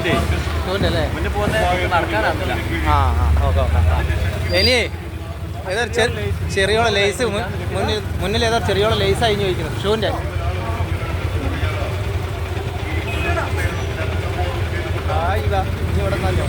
അല്ലേ നടക്കാനാവില്ല. ആ ഓക്കെ ഇനി ഏതാ ചെറിയോള ലേസ് മുന്നിൽ ഏതാ ചെറിയോള ലേസ് അഴിഞ്ഞ് ചോദിക്കുന്നത് ഷൂവിൻ്റെ ഇതാ ഇനി ഇവിടെ നല്ലോ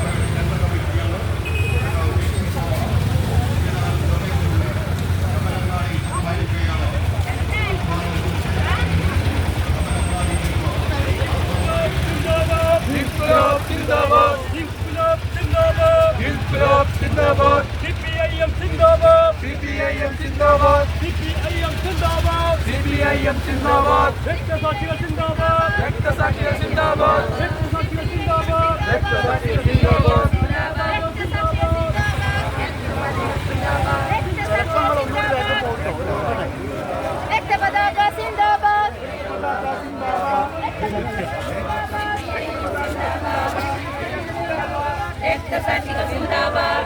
CPIM Zindabad. CPIM Zindabad. CPIM Zindabad. CPIM Zindabad. Rektasakya Zindabad. Rektasakya Zindabad. Rektasakya Zindabad. Rektasakya Zindabad. Rektasakya Zindabad. Rektasakya Zindabad.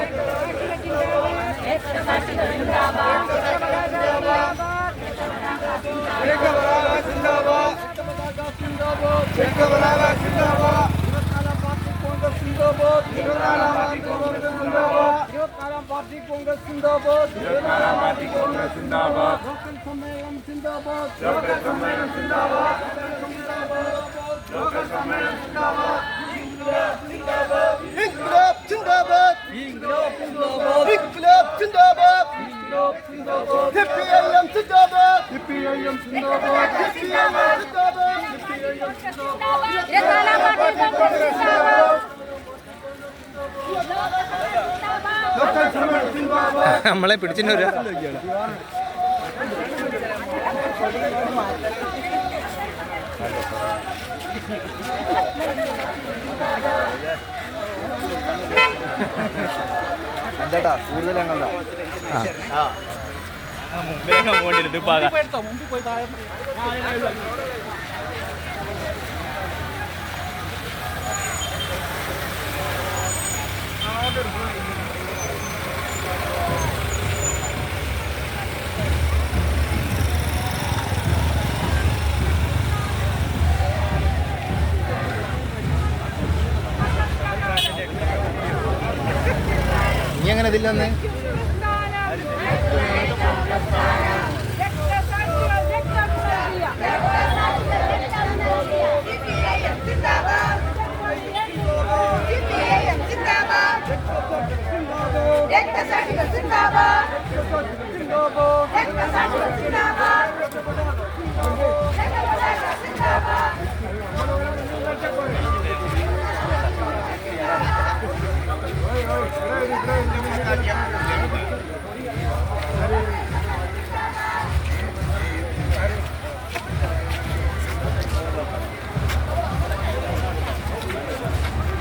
നമ്മളെ പിടിച്ചിട്ട് എന്താ കൂടുതൽ ഞങ്ങളുടെ നീ അങ്ങനെ ഇതില്ലെന്ന് Zindabad.